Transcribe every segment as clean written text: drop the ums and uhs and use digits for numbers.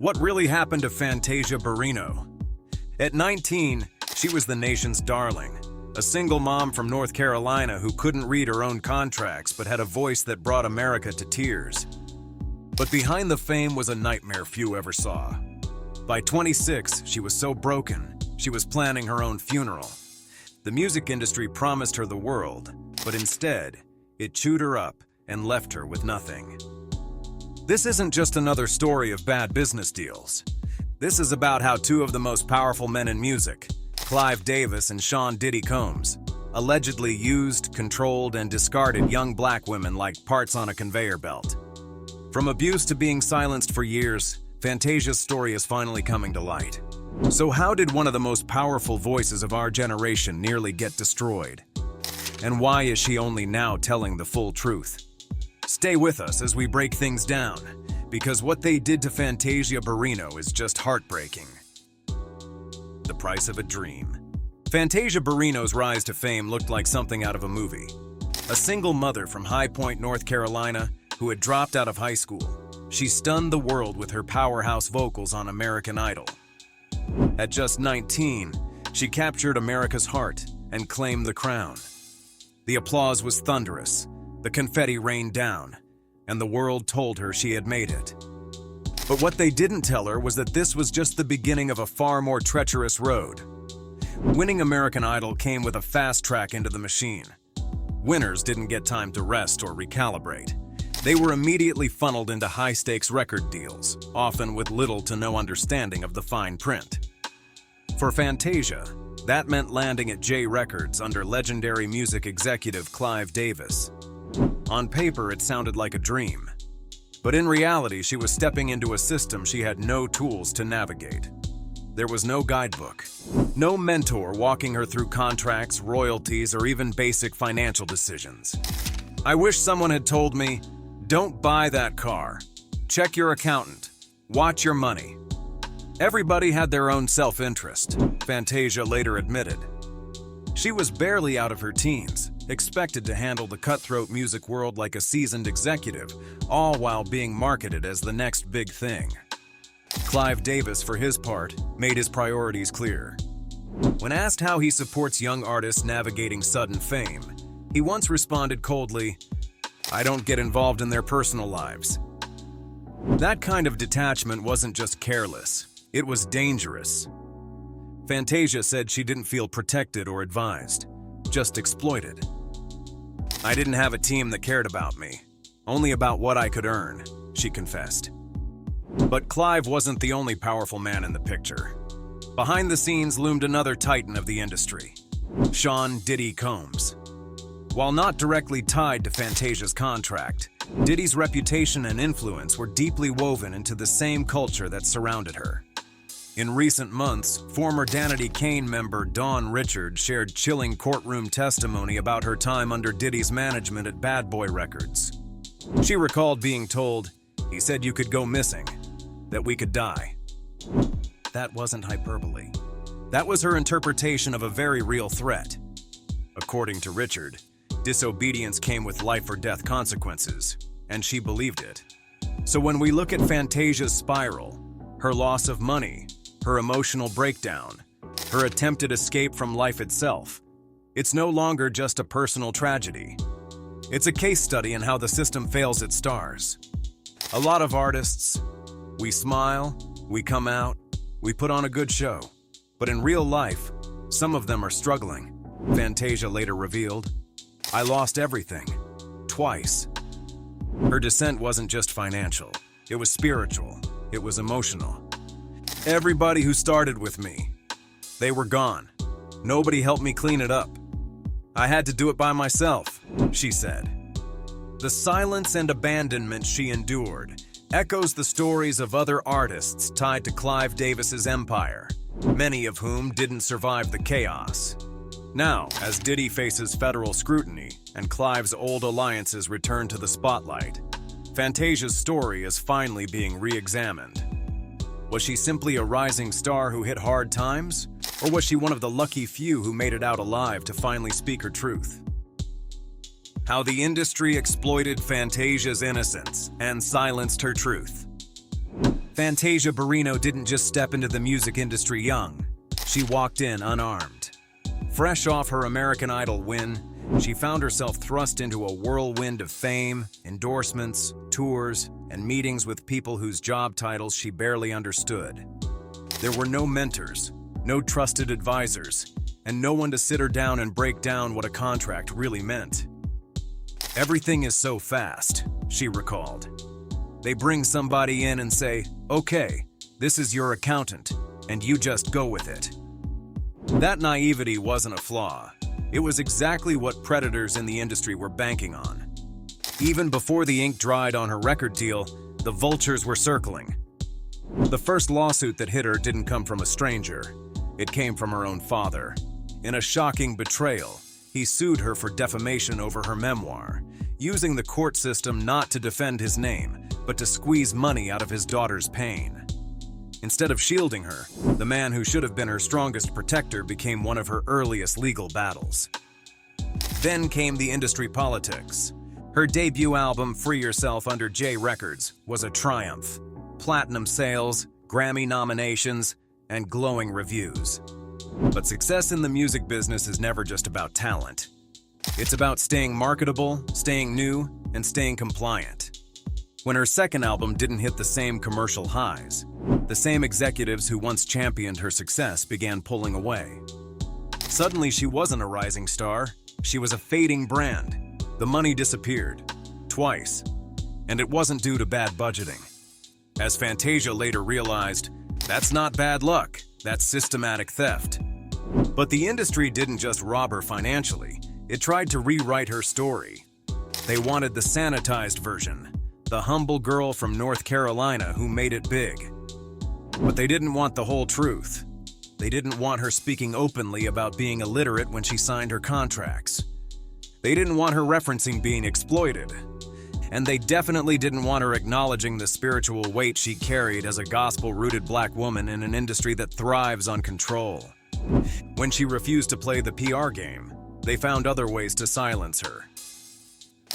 What really happened to Fantasia Barrino? At 19, she was the nation's darling, a single mom from North Carolina who couldn't read her own contracts but had a voice that brought America to tears. But behind the fame was a nightmare few ever saw. By 26, she was so broken, she was planning her own funeral. The music industry promised her the world, but instead, it chewed her up and left her with nothing. This isn't just another story of bad business deals. This is about how two of the most powerful men in music, Clive Davis and Sean "Diddy" Combs, allegedly used, controlled, and discarded young black women like parts on a conveyor belt. From abuse to being silenced for years, Fantasia's story is finally coming to light. So how did one of the most powerful voices of our generation nearly get destroyed? And why is she only now telling the full truth? Stay with us as we break things down, because what they did to Fantasia Barrino is just heartbreaking. The price of a dream. Fantasia Barrino's rise to fame looked like something out of a movie. A single mother from High Point, North Carolina, who had dropped out of high school, she stunned the world with her powerhouse vocals on American Idol. At just 19, she captured America's heart and claimed the crown. The applause was thunderous, the confetti rained down, and the world told her she had made it. But what they didn't tell her was that this was just the beginning of a far more treacherous road. Winning American Idol came with a fast track into the machine. Winners didn't get time to rest or recalibrate. They were immediately funneled into high-stakes record deals, often with little to no understanding of the fine print. For Fantasia, that meant landing at J Records under legendary music executive Clive Davis. On paper, it sounded like a dream. But in reality, she was stepping into a system she had no tools to navigate. There was no guidebook, no mentor walking her through contracts, royalties, or even basic financial decisions. I wish someone had told me, "Don't buy that car. Check your accountant. Watch your money." Everybody had their own self-interest, Fantasia later admitted. She was barely out of her teens, expected to handle the cutthroat music world like a seasoned executive, all while being marketed as the next big thing. Clive Davis, for his part, made his priorities clear. When asked how he supports young artists navigating sudden fame, he once responded coldly, "I don't get involved in their personal lives." That kind of detachment wasn't just careless, it was dangerous. Fantasia said she didn't feel protected or advised, just exploited. "I didn't have a team that cared about me, only about what I could earn," she confessed. But Clive wasn't the only powerful man in the picture. Behind the scenes loomed another titan of the industry, Sean "Diddy" Combs. While not directly tied to Fantasia's contract, Diddy's reputation and influence were deeply woven into the same culture that surrounded her. In recent months, former Danity Kane member Dawn Richards shared chilling courtroom testimony about her time under Diddy's management at Bad Boy Records. She recalled being told, "He said you could go missing, that we could die." That wasn't hyperbole. That was her interpretation of a very real threat. According to Richard, disobedience came with life or death consequences, and she believed it. So when we look at Fantasia's spiral, her loss of money, her emotional breakdown, her attempted escape from life itself, it's no longer just a personal tragedy. It's a case study in how the system fails its stars. A lot of artists, we smile, we come out, we put on a good show. But in real life, some of them are struggling. Fantasia later revealed, "I lost everything, twice." Her descent wasn't just financial, it was spiritual, it was emotional. "Everybody who started with me, they were gone. Nobody helped me clean it up. I had to do it by myself," she said. The silence and abandonment she endured echoes the stories of other artists tied to Clive Davis's empire, many of whom didn't survive the chaos. Now, as Diddy faces federal scrutiny and Clive's old alliances return to the spotlight, Fantasia's story is finally being re-examined. Was she simply a rising star who hit hard times? Or was she one of the lucky few who made it out alive to finally speak her truth? How the industry exploited Fantasia's innocence and silenced her truth. Fantasia Barrino didn't just step into the music industry young. She walked in unarmed. Fresh off her American Idol win, she found herself thrust into a whirlwind of fame, endorsements, tours, and meetings with people whose job titles she barely understood. There were no mentors, no trusted advisors, and no one to sit her down and break down what a contract really meant. "Everything is so fast," she recalled. "They bring somebody in and say, 'Okay, this is your accountant,' and you just go with it." That naivety wasn't a flaw. It was exactly what predators in the industry were banking on. Even before the ink dried on her record deal, the vultures were circling. The first lawsuit that hit her didn't come from a stranger. It came from her own father. In a shocking betrayal, he sued her for defamation over her memoir, using the court system not to defend his name, but to squeeze money out of his daughter's pain. Instead of shielding her, the man who should have been her strongest protector became one of her earliest legal battles. Then came the industry politics. Her debut album, Free Yourself under J Records, was a triumph. Platinum sales, Grammy nominations, and glowing reviews. But success in the music business is never just about talent. It's about staying marketable, staying new, and staying compliant. When her second album didn't hit the same commercial highs, the same executives who once championed her success began pulling away. Suddenly, she wasn't a rising star. She was a fading brand. The money disappeared. Twice. And it wasn't due to bad budgeting. As Fantasia later realized, that's not bad luck, that's systematic theft. But the industry didn't just rob her financially, it tried to rewrite her story. They wanted the sanitized version, the humble girl from North Carolina who made it big. But they didn't want the whole truth. They didn't want her speaking openly about being illiterate when she signed her contracts. They didn't want her referencing being exploited. And they definitely didn't want her acknowledging the spiritual weight she carried as a gospel-rooted black woman in an industry that thrives on control. When she refused to play the PR game, they found other ways to silence her.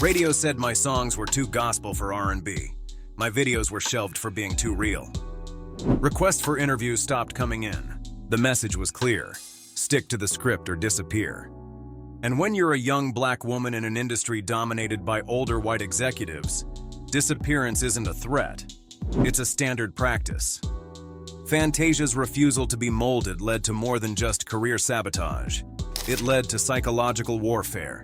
Radio said my songs were too gospel for R&B. My videos were shelved for being too real. Requests for interviews stopped coming in. The message was clear: stick to the script or disappear. And when you're a young black woman in an industry dominated by older white executives, disappearance isn't a threat. It's a standard practice. Fantasia's refusal to be molded led to more than just career sabotage. It led to psychological warfare.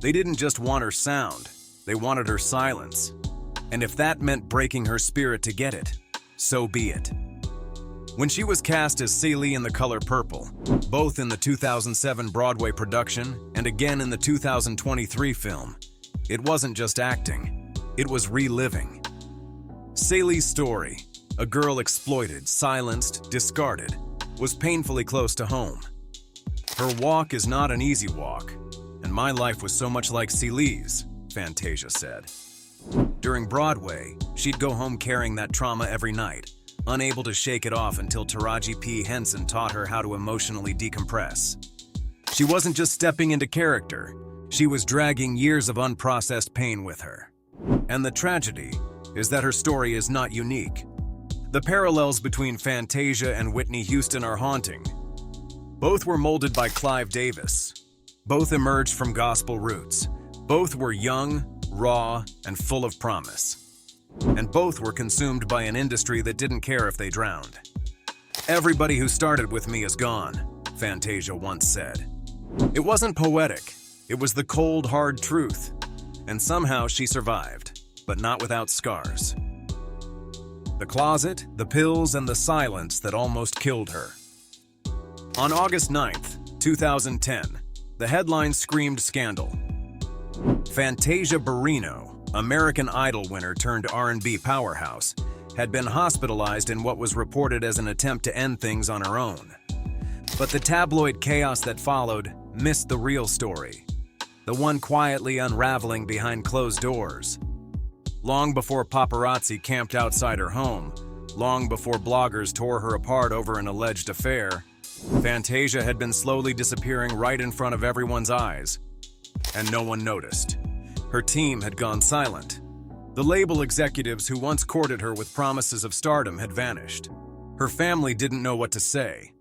They didn't just want her sound, they wanted her silence. And if that meant breaking her spirit to get it, so be it. When she was cast as Celie in The Color Purple, both in the 2007 Broadway production and again in the 2023 film, it wasn't just acting, it was reliving. Celie's story, a girl exploited, silenced, discarded, was painfully close to home. Her walk is not an easy walk, and my life was so much like Celie's, Fantasia said. During Broadway, she'd go home carrying that trauma every night, unable to shake it off until Taraji P. Henson taught her how to emotionally decompress. She wasn't just stepping into character, she was dragging years of unprocessed pain with her. And the tragedy is that her story is not unique. The parallels between Fantasia and Whitney Houston are haunting. Both were molded by Clive Davis. Both emerged from gospel roots. Both were young, raw, and full of promise. And both were consumed by an industry that didn't care if they drowned. "Everybody who started with me is gone," Fantasia once said. It wasn't poetic, it was the cold, hard truth. And somehow she survived, but not without scars. The closet, the pills, and the silence that almost killed her. On August 9th, 2010, the headline screamed scandal. Fantasia Barrino, American Idol winner turned R&B powerhouse, had been hospitalized in what was reported as an attempt to end things on her own. But the tabloid chaos that followed missed the real story, the one quietly unraveling behind closed doors. Long before paparazzi camped outside her home, long before bloggers tore her apart over an alleged affair, Fantasia had been slowly disappearing right in front of everyone's eyes, and no one noticed. Her team had gone silent. The label executives who once courted her with promises of stardom had vanished. Her family didn't know what to say.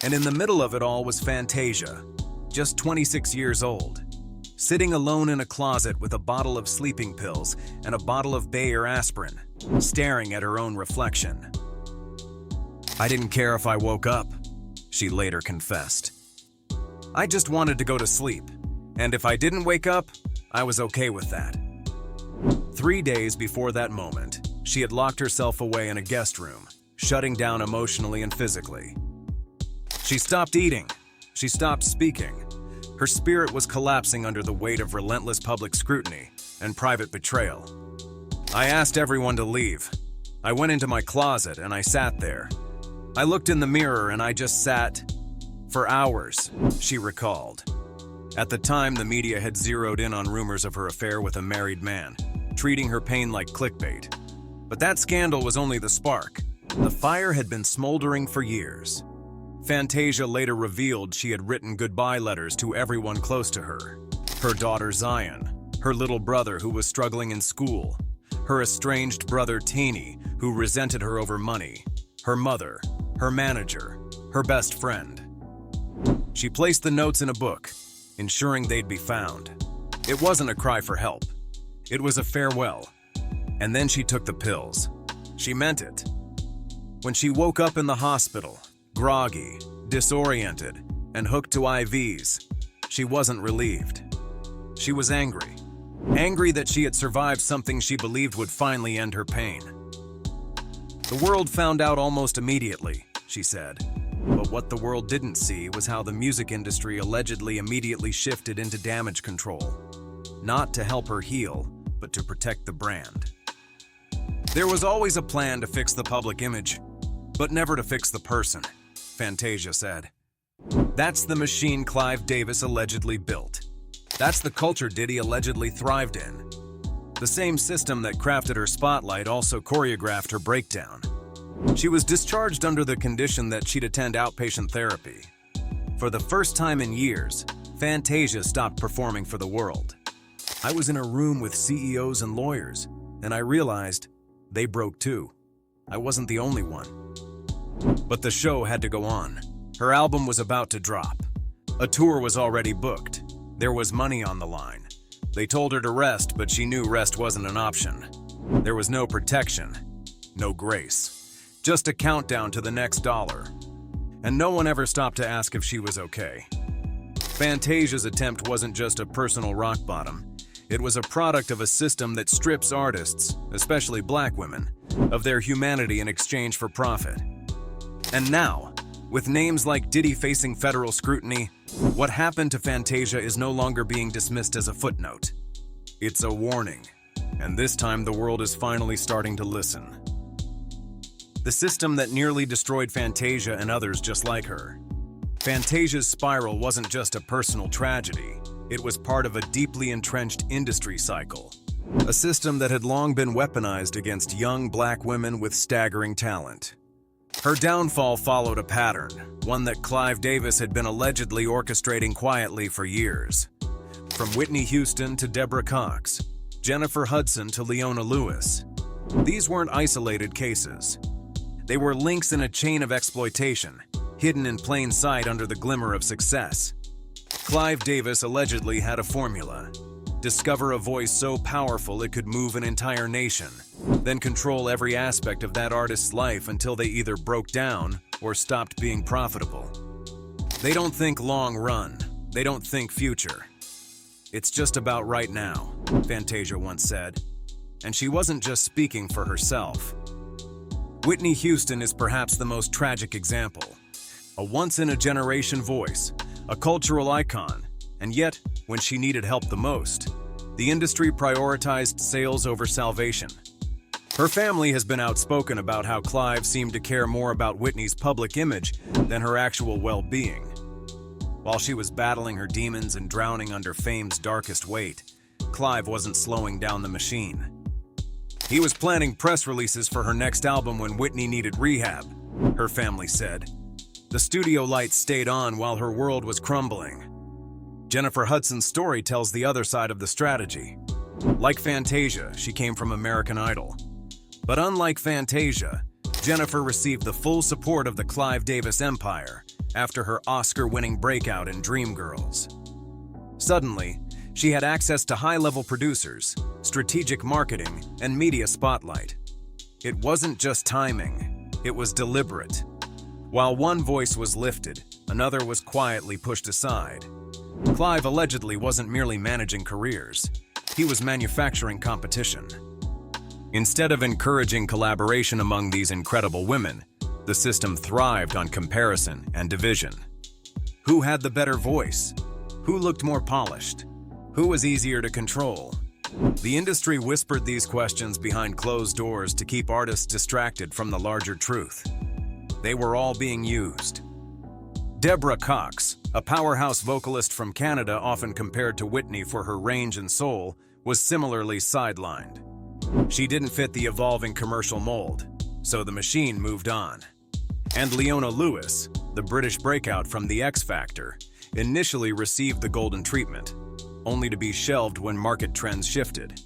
And in the middle of it all was Fantasia, just 26 years old, sitting alone in a closet with a bottle of sleeping pills and a bottle of Bayer aspirin, staring at her own reflection. "I didn't care if I woke up," she later confessed. "I just wanted to go to sleep, and if I didn't wake up, I was okay with that." 3 days before that moment, she had locked herself away in a guest room, shutting down emotionally and physically. She stopped eating. She stopped speaking. Her spirit was collapsing under the weight of relentless public scrutiny and private betrayal. "I asked everyone to leave. I went into my closet and I sat there. I looked in the mirror and I just sat for hours," she recalled. At the time, the media had zeroed in on rumors of her affair with a married man, treating her pain like clickbait. But that scandal was only the spark. The fire had been smoldering for years. Fantasia later revealed she had written goodbye letters to everyone close to her. Her daughter Zion, her little brother who was struggling in school, her estranged brother Teeny, who resented her over money, her mother, her manager, her best friend. She placed the notes in a book, ensuring they'd be found. It wasn't a cry for help. It was a farewell. And then she took the pills. She meant it. When she woke up in the hospital, groggy, disoriented, and hooked to IVs, she wasn't relieved. She was angry. Angry that she had survived something she believed would finally end her pain. "The world found out almost immediately," she said. But what the world didn't see was how the music industry allegedly immediately shifted into damage control. Not to help her heal, but to protect the brand. "There was always a plan to fix the public image, but never to fix the person," Fantasia said. "That's the machine Clive Davis allegedly built. That's the culture Diddy allegedly thrived in. The same system that crafted her spotlight also choreographed her breakdown. She was discharged under the condition that she'd attend outpatient therapy. For the first time in years, Fantasia stopped performing for the world. I was in a room with CEOs and lawyers, and I realized they broke too. I wasn't the only one." But the show had to go on. Her album was about to drop. A tour was already booked. There was money on the line. They told her to rest, but she knew rest wasn't an option. There was no protection, no grace. Just a countdown to the next dollar. And no one ever stopped to ask if she was okay. Fantasia's attempt wasn't just a personal rock bottom. It was a product of a system that strips artists, especially black women, of their humanity in exchange for profit. And now, with names like Diddy facing federal scrutiny, what happened to Fantasia is no longer being dismissed as a footnote. It's a warning, and this time the world is finally starting to listen. The system that nearly destroyed Fantasia and others just like her. Fantasia's spiral wasn't just a personal tragedy. It was part of a deeply entrenched industry cycle. A system that had long been weaponized against young black women with staggering talent. Her downfall followed a pattern, one that Clive Davis had been allegedly orchestrating quietly for years. From Whitney Houston to Deborah Cox, Jennifer Hudson to Leona Lewis. These weren't isolated cases. They were links in a chain of exploitation, hidden in plain sight under the glimmer of success. Clive Davis allegedly had a formula. Discover a voice so powerful it could move an entire nation, then control every aspect of that artist's life until they either broke down or stopped being profitable. They don't think long run. They don't think future. It's just about right now, Fantasia once said. And she wasn't just speaking for herself. Whitney Houston is perhaps the most tragic example. A once-in-a-generation voice, a cultural icon, and yet, when she needed help the most, the industry prioritized sales over salvation. Her family has been outspoken about how Clive seemed to care more about Whitney's public image than her actual well-being. While she was battling her demons and drowning under fame's darkest weight, Clive wasn't slowing down the machine. He was planning press releases for her next album when Whitney needed rehab, her family said. The studio lights stayed on while her world was crumbling. Jennifer Hudson's story tells the other side of the strategy. Like Fantasia, she came from American Idol. But unlike Fantasia, Jennifer received the full support of the Clive Davis empire after her Oscar-winning breakout in Dreamgirls. Suddenly, she had access to high-level producers, strategic marketing, and media spotlight. It wasn't just timing, it was deliberate. While one voice was lifted, another was quietly pushed aside. Clive allegedly wasn't merely managing careers, he was manufacturing competition. Instead of encouraging collaboration among these incredible women, the system thrived on comparison and division. Who had the better voice? Who looked more polished? Who was easier to control? The industry whispered these questions behind closed doors to keep artists distracted from the larger truth. They were all being used. Deborah Cox, a powerhouse vocalist from Canada often compared to Whitney for her range and soul, was similarly sidelined. She didn't fit the evolving commercial mold, so the machine moved on. And Leona Lewis, the British breakout from The X Factor, initially received the golden treatment, only to be shelved when market trends shifted.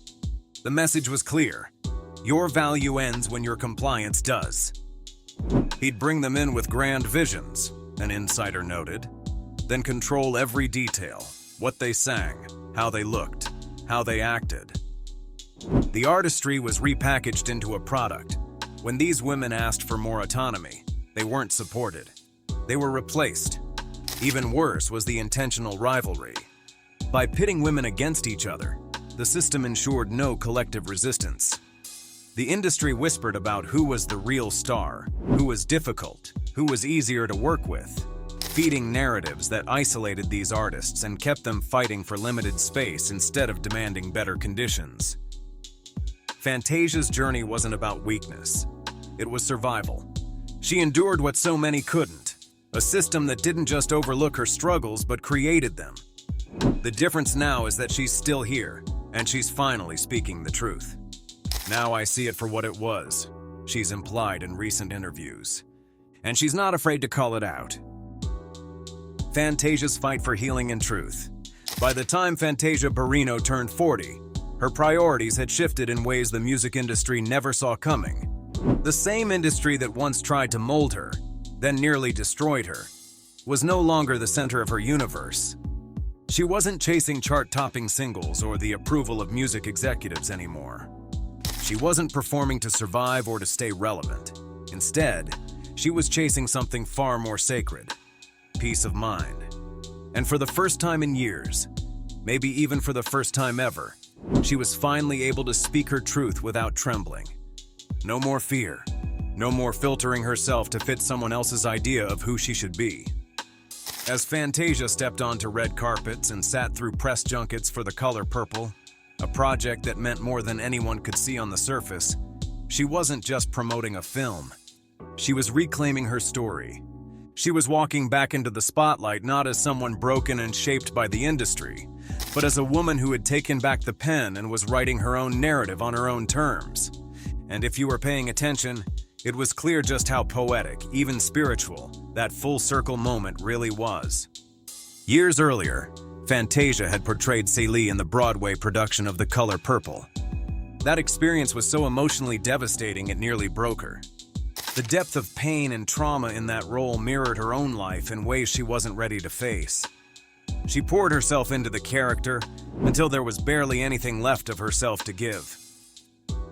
The message was clear: your value ends when your compliance does. He'd bring them in with grand visions, an insider noted, then control every detail: what they sang, how they looked, how they acted. The artistry was repackaged into a product. When these women asked for more autonomy, they weren't supported. They were replaced. Even worse was the intentional rivalry. By pitting women against each other, the system ensured no collective resistance. The industry whispered about who was the real star, who was difficult, who was easier to work with, feeding narratives that isolated these artists and kept them fighting for limited space instead of demanding better conditions. Fantasia's journey wasn't about weakness. It was survival. She endured what so many couldn't, a system that didn't just overlook her struggles but created them. The difference now is that she's still here, and she's finally speaking the truth. Now I see it for what it was, she's implied in recent interviews. And she's not afraid to call it out. Fantasia's fight for healing and truth. By the time Fantasia Barrino turned 40, her priorities had shifted in ways the music industry never saw coming. The same industry that once tried to mold her, then nearly destroyed her, was no longer the center of her universe. She wasn't chasing chart-topping singles or the approval of music executives anymore. She wasn't performing to survive or to stay relevant. Instead, she was chasing something far more sacred: peace of mind. And for the first time in years, maybe even for the first time ever, she was finally able to speak her truth without trembling. No more fear. No more filtering herself to fit someone else's idea of who she should be. As Fantasia stepped onto red carpets and sat through press junkets for The Color Purple, a project that meant more than anyone could see on the surface, she wasn't just promoting a film. She was reclaiming her story. She was walking back into the spotlight not as someone broken and shaped by the industry, but as a woman who had taken back the pen and was writing her own narrative on her own terms. And if you were paying attention, it was clear just how poetic, even spiritual, that full-circle moment really was. Years earlier, Fantasia had portrayed Celie in the Broadway production of The Color Purple. That experience was so emotionally devastating it nearly broke her. The depth of pain and trauma in that role mirrored her own life in ways she wasn't ready to face. She poured herself into the character until there was barely anything left of herself to give.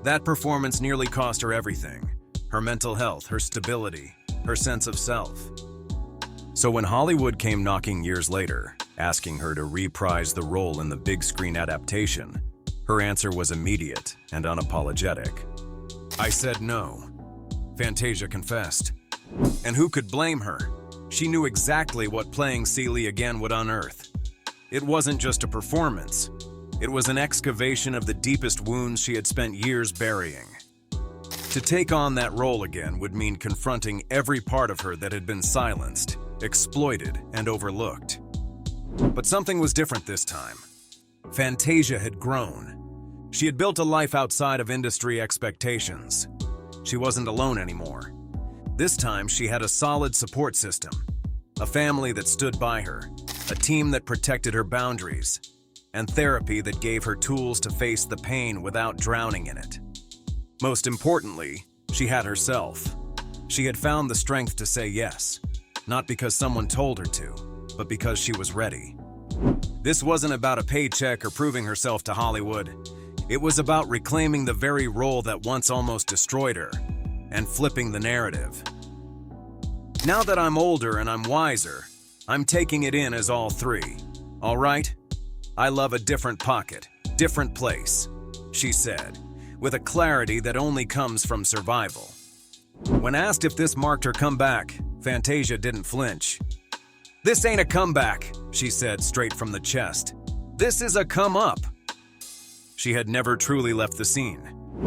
That performance nearly cost her everything: her mental health, her stability, her sense of self. So when Hollywood came knocking years later, asking her to reprise the role in the big screen adaptation, her answer was immediate and unapologetic. "I said no," Fantasia confessed. And who could blame her? She knew exactly what playing Celie again would unearth. It wasn't just a performance. It was an excavation of the deepest wounds she had spent years burying. To take on that role again would mean confronting every part of her that had been silenced, exploited, and overlooked. But something was different this time. Fantasia had grown. She had built a life outside of industry expectations. She wasn't alone anymore. This time, she had a solid support system, a family that stood by her, a team that protected her boundaries, and therapy that gave her tools to face the pain without drowning in it. Most importantly, she had herself. She had found the strength to say yes, not because someone told her to, but because she was ready. This wasn't about a paycheck or proving herself to Hollywood. It was about reclaiming the very role that once almost destroyed her and flipping the narrative. Now that I'm older and I'm wiser, I'm taking it in as all three. All right? I love a different pocket, different place, she said, with a clarity that only comes from survival. When asked if this marked her comeback, Fantasia didn't flinch. "This ain't a comeback," she said straight from the chest. "This is a come up." She had never truly left the scene.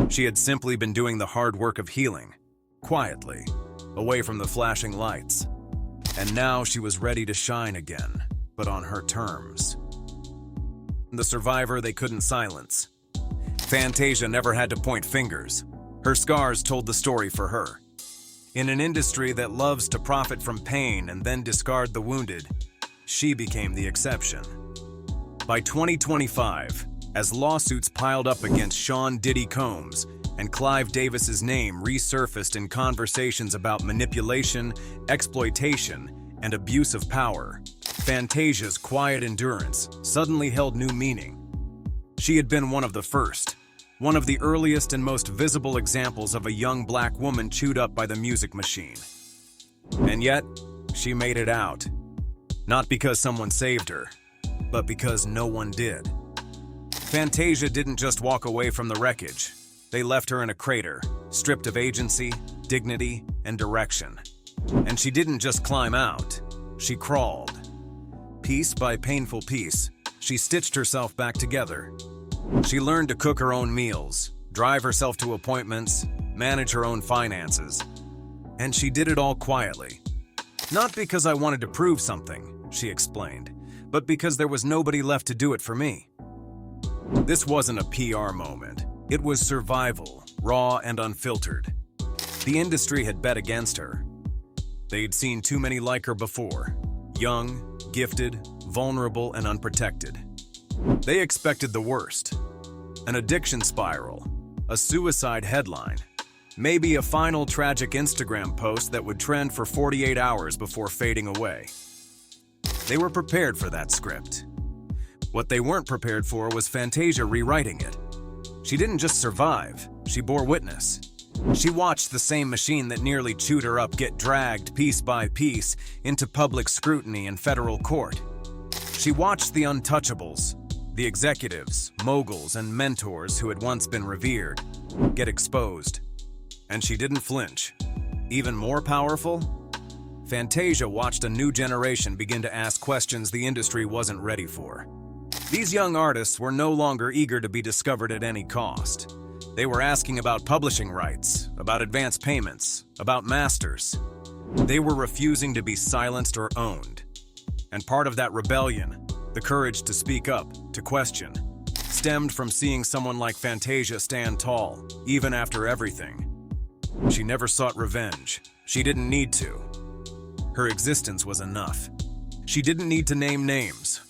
She had simply been doing the hard work of healing, quietly, away from the flashing lights. And now she was ready to shine again, but on her terms. The survivor they couldn't silence. Fantasia never had to point fingers. Her scars told the story for her. In an industry that loves to profit from pain and then discard the wounded, she became the exception. By 2025, as lawsuits piled up against Sean "Diddy" Combs and Clive Davis's name resurfaced in conversations about manipulation, exploitation, and abuse of power, Fantasia's quiet endurance suddenly held new meaning. She had been one of the first, one of the earliest and most visible examples of a young black woman chewed up by the music machine. And yet, she made it out. Not because someone saved her, but because no one did. Fantasia didn't just walk away from the wreckage. They left her in a crater, stripped of agency, dignity, and direction. And she didn't just climb out, she crawled. Piece by painful piece, she stitched herself back together. She learned to cook her own meals, drive herself to appointments, manage her own finances. And she did it all quietly. "Not because I wanted to prove something," she explained, "but because there was nobody left to do it for me." This wasn't a PR moment. It was survival, raw and unfiltered. The industry had bet against her. They'd seen too many like her before. Young, gifted, vulnerable, and unprotected. They expected the worst. An addiction spiral, a suicide headline, maybe a final tragic Instagram post that would trend for 48 hours before fading away. They were prepared for that script. What they weren't prepared for was Fantasia rewriting it. She didn't just survive, she bore witness. She watched the same machine that nearly chewed her up get dragged piece by piece into public scrutiny in federal court. She watched the untouchables, the executives, moguls, and mentors who had once been revered, get exposed. And she didn't flinch. Even more powerful, Fantasia watched a new generation begin to ask questions the industry wasn't ready for. These young artists were no longer eager to be discovered at any cost. They were asking about publishing rights, about advance payments, about masters. They were refusing to be silenced or owned. And part of that rebellion, the courage to speak up, to question, stemmed from seeing someone like Fantasia stand tall, even after everything. She never sought revenge. She didn't need to. Her existence was enough. She didn't need to name names.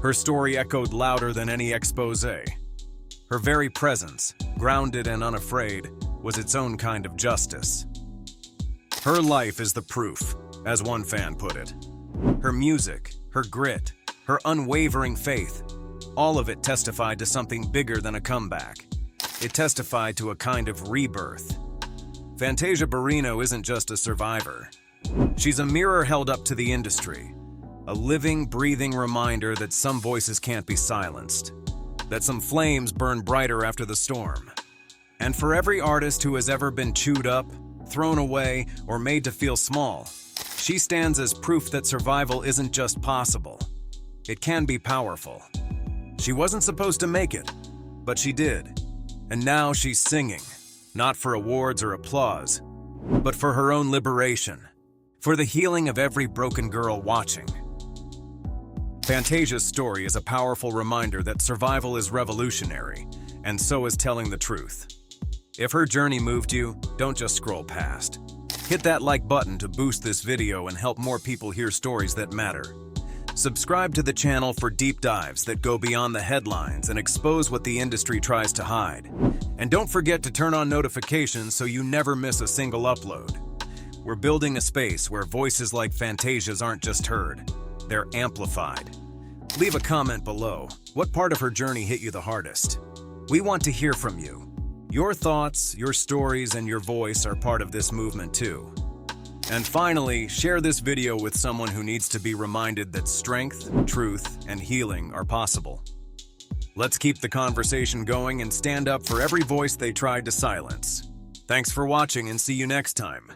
Her story echoed louder than any expose. Her very presence, grounded and unafraid, was its own kind of justice. Her life is the proof, as one fan put it. Her music, her grit, her unwavering faith, all of it testified to something bigger than a comeback. It testified to a kind of rebirth. Fantasia Barrino isn't just a survivor. She's a mirror held up to the industry, a living, breathing reminder that some voices can't be silenced, that some flames burn brighter after the storm. And for every artist who has ever been chewed up, thrown away, or made to feel small, she stands as proof that survival isn't just possible. It can be powerful. She wasn't supposed to make it, but she did. And now she's singing, not for awards or applause, but for her own liberation, for the healing of every broken girl watching. Fantasia's story is a powerful reminder that survival is revolutionary, and so is telling the truth. If her journey moved you, don't just scroll past. Hit that like button to boost this video and help more people hear stories that matter. Subscribe to the channel for deep dives that go beyond the headlines and expose what the industry tries to hide. And don't forget to turn on notifications so you never miss a single upload. We're building a space where voices like Fantasia's aren't just heard, they're amplified. Leave a comment below. What part of her journey hit you the hardest? We want to hear from you. Your thoughts, your stories, and your voice are part of this movement too. And finally, share this video with someone who needs to be reminded that strength, truth, and healing are possible. Let's keep the conversation going and stand up for every voice they tried to silence. Thanks for watching and see you next time.